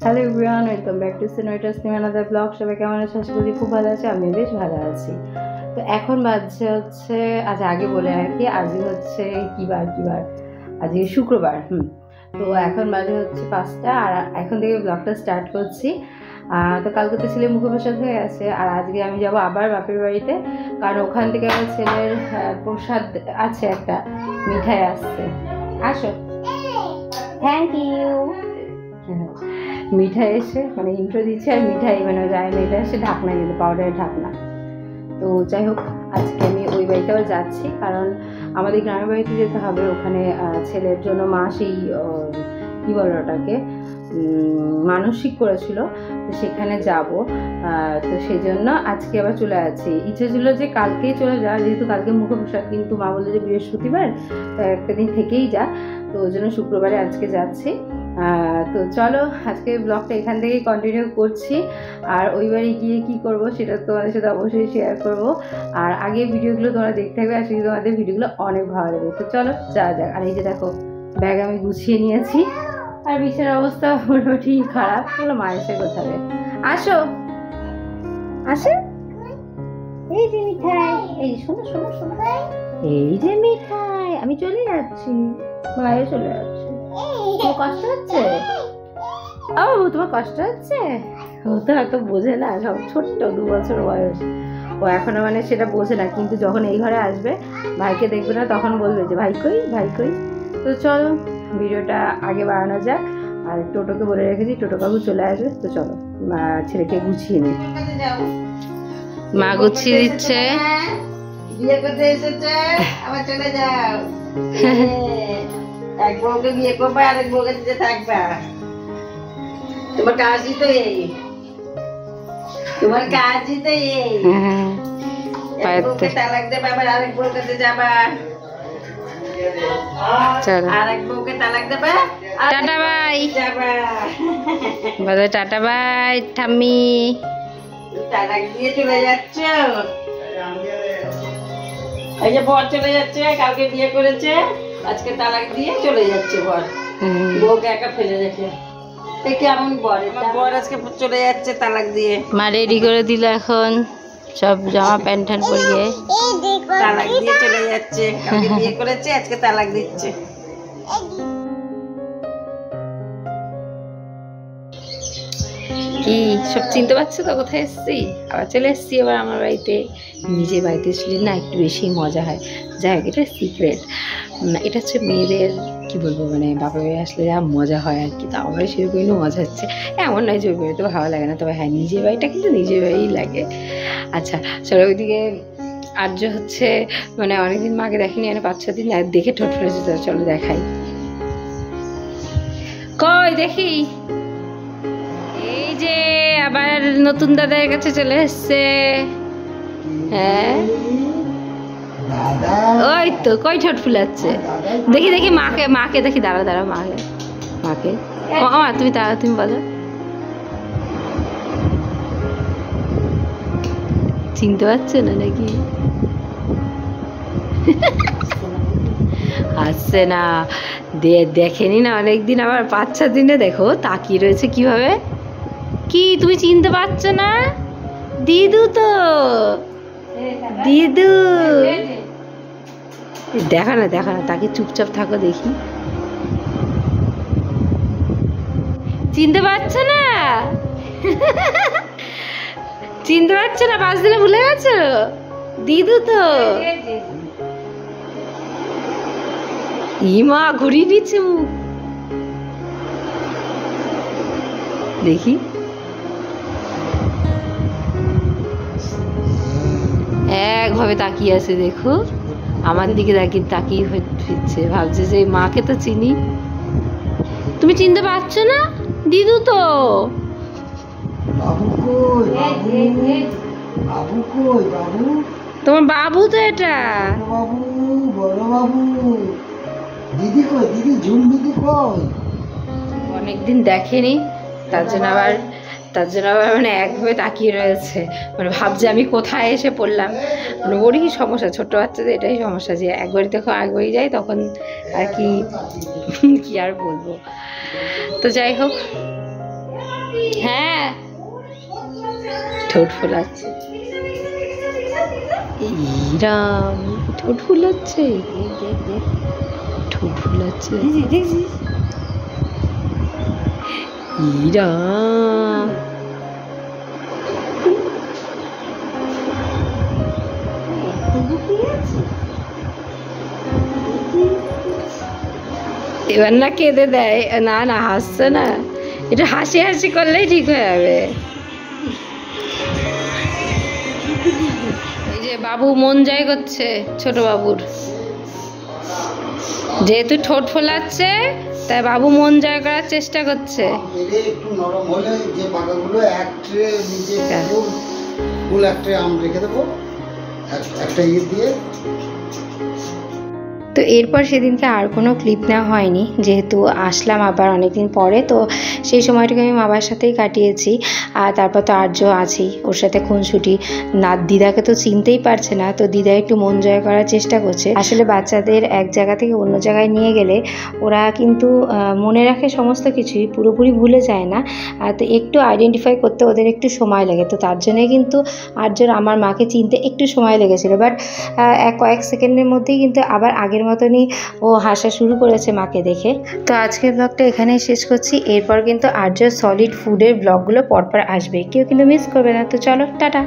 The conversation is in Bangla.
Hello everyone, welcome back to সিনোইটাস নিউ আনাদার ব্লগ। সবাই কেমন আছে? আশা করি খুব ভালো আছে। আমি বেশ ভালো আছি। তো এখন বাজছে হচ্ছে, আচ্ছা আগে বলে রাখি, আজকে হচ্ছে কি বার আজকে শুক্রবার। তো এখন বাজে হচ্ছে 5টা, আর এখন থেকে ব্লগটা স্টার্ট করছি। তো কালকে তো ছেলে মুখপ্রসাদ হয়ে গেছে, আর আজকে আমি যাব আবার বাপের বাড়িতে, কারণ ওখান থেকে আমার ছেলের প্রসাদ আছে, একটা মিঠাই আসছে। আসো, থ্যাংক ইউ। মিঠাই এসে মানে ইন্ট্রো দিচ্ছে, আর মিঠাই মানে যায় না, এটা এসে ঢাকনা, কিন্তু পাউডারের ঢাকনা। তো যাই হোক, আজকে আমি ওই বাড়িতেও যাচ্ছি, কারণ আমাদের গ্রামের বাড়িতে যেতে হবে। ওখানে ছেলের জন্য মা সেই কী বলে ওটাকে মানসিক করেছিল, তো সেখানে যাব। তো সেই জন্য আজকে আবার চলে যাচ্ছি। ইচ্ছা ছিল যে কালকেই চলে যাওয়া, যেহেতু কালকে মুখপ্রসাদ, কিন্তু মা বললো যে বৃহস্পতিবার, তো একটা দিন থেকেই যা। তো ওই জন্য শুক্রবারে আজকে যাচ্ছি। তো চলো, আজকে ব্লগটা এখান থেকেই কন্টিনিউ করছি। আর ওই বাড়ি গিয়ে কী করব সেটা তোমাদের সাথে অবশ্যই শেয়ার করব। আর আগে ভিডিওগুলো তোমরা দেখতে থাকবে, আসলে তোমাদের ভিডিওগুলো অনেক ভালো লাগবে। তো চলো যাওয়া যাক। আর এই যে দেখো, ব্যাগ আমি গুছিয়ে নিয়েছি, আর বিছানার অবস্থা মোটামুটি খারাপ, বলো মা এসে গোছাবে। আসো আসো, এই যে মিঠাই, এই শোনো শোনো শোনো, এই যে মিঠাই, আমি চলে যাচ্ছি, বাইরে চলে যাচ্ছি। তোমার কষ্ট হচ্ছে? ও তোমার কষ্ট হচ্ছে? ও তো এত বোঝে না, সব ছোট্ট 2 বছর বয়স, ও এখনো মানে সেটা বোঝে না। কিন্তু যখন এই ঘরে আসবে, ভাইকে দেখবে না, তখন বলবে যে ভাই কই, ভাই কই। তো চলো ভিডিওটা আগে বাড়ানো যাক। আর টোটোকে বলে রেখেছি, টোটো কাকু চলে আসবে। তো চলো ছেলেকে গুছিয়ে নিই। মা গুছিয়ে দিচ্ছে। বিয়ে করতে এসেছে, আবার চলে যাও। এক বউকে বিয়ে করবে, আরেক বউকে দিতে থাকবে। তোমার কাজই তো এই, তোমার কাজই তো এই। এক বউকে তালাক দেবে, আবার আরেক বউকে দিতে যাবা। আরেক বউকে তালাক দেবে, টাটা বাই যাবা। বলে টাটা বাই ঠাম্মি। তালাক দিয়ে চলে যাচ্ছ। এই যে বর চলে যাচ্ছে, কালকে বিয়ে করেছে, আজকে তালাক দিয়ে চলে যাচ্ছে বর, বউকে একা ফেলে রেখে। কেমন বর? বর আজকে চলে যাচ্ছে তালাক দিয়ে। মা রেডি করে দিল এখন সব জামা প্যান্ট ট্যান্ট পরিয়ে, তালাক দিয়ে চলে যাচ্ছে। কালকে বিয়ে করেছে, আজকে তালাক দিচ্ছে। কি সব চিনতে পারছো তো কোথায় এসছি? আবার চলে এসছি আবার আমার বাড়িতে। নিজের বাড়িতে আসলে না একটু বেশি মজা হয়। যাই হোক, এটা সিক্রেট, এটা হচ্ছে মেয়েদের কি বলবো, মানে বাপের বাড়ি আসলে যা মজা হয় আর কি। তো আমার সেরকমই মজা হচ্ছে, এমন নয় যে ওই বাড়িতে ভালো লাগে না, তবে হ্যাঁ নিজের বাড়িটা কিন্তু নিজের বাড়িই লাগে। আচ্ছা চলো, ওইদিকে আর্য হচ্ছে মানে অনেকদিন মাকে দেখেনি, মানে 5-6 দিন দেখে ঠোঁট ফেলেছে। চলো দেখাই, কই দেখি। এই যে আবার নতুন দাদার কাছে চলে এসছে। হ্যাঁ ওই তো, কই ঠোঁট ফুলাচ্ছে, দেখি দেখি মাকে দেখি। দাঁড়া মাকে মা, তুমি বলো। চিনতে পারছো না নাকি? আসছে না, দেখেনি না অনেকদিন, আবার 5-6 দিনে দেখো তাকিয়ে রয়েছে কিভাবে। কি তুমি চিনতে পারছো না? দিদু তো, দিদু। দেখা না তাকে, চুপচাপ থাকো দেখি। চিনতে পারছো না? চিনতে পারছো না? 5 দিনে ভুলে গেছো? দিদু তো। ইমা ঘুরিয়ে নিচ্ছে মুখ, দেখি। একভাবে তাকিয়ে আছে, দেখো আমার দিকে তাকিয়ে ফিরছে, ভাবছে যে মাকে তো চিনি। তুমি চিনতে পারছো না? দিদু তো। তোমার বাবু তো এটা। অনেকদিন দেখেনি, তার জন্য আবার মানে একভাবে তাকিয়ে রয়েছে, মানে ভাবছে আমি কোথায় এসে পড়লাম। মানে ওরই সমস্যা, ছোট বাচ্চাদের এটাই সমস্যা, যে একবারই দেখো একবারই যায়, তখন আর কি আর বলবো। তো যাই হোক, ঠোঁট ফোলাচ্ছে, রাম ঠোঁট ফুলাচ্ছে, ঠোঁট ফুলাচ্ছে, রাম এবার না কেঁদে দেয়, না না হাসছে না, এটা হাসি হাসি করলেই ঠিক হয়ে যাবে। এই যে বাবু মন জয় করছে, ছোট বাবুর যেহেতু ঠোঁট ফোলাচ্ছে তাই বাবু মন জয় করার চেষ্টা করছে। একটু নরম হলে যে পাকাগুলো এক ট্রে নিচে ফুল এক ট্রে আম রেখে দেবো, একটা ইয়ে দিয়ে। তো এরপর সেদিনকে আর কোনো ক্লিপ নেওয়া হয়নি, যেহেতু আসলাম আবার অনেকদিন পরে, তো সেই সময়টাকে আমি বাবার সাথেই কাটিয়েছি। আর তারপর তো আর্য আছেই, ওর সাথে খুনসুটি, না দিদাকে তো চিনতেই পারছে না, তো দিদা একটু মন জয় করার চেষ্টা করছে। আসলে বাচ্চাদের এক জায়গা থেকে অন্য জায়গায় নিয়ে গেলে ওরা কিন্তু মনে রাখে সমস্ত কিছুই, পুরোপুরি ভুলে যায় না, তো একটু আইডেন্টিফাই করতে ওদের একটু সময় লাগে। তো তার জন্যে কিন্তু আর্যর আমার মাকে চিনতে একটু সময় লেগেছিলো, বাট কয়েক সেকেন্ডের মধ্যেই কিন্তু আবার আগের মতনই ও হাসা শুরু করেছে মাকে দেখে। তো আজকের ব্লগটা এখানেই শেষ করছি। এরপর কিন্তু আর্য সলিড ফুডের ব্লগগুলো পরপর আসবে, কেউ কিন্তু মিস করবে না। তো চলো, টাটা।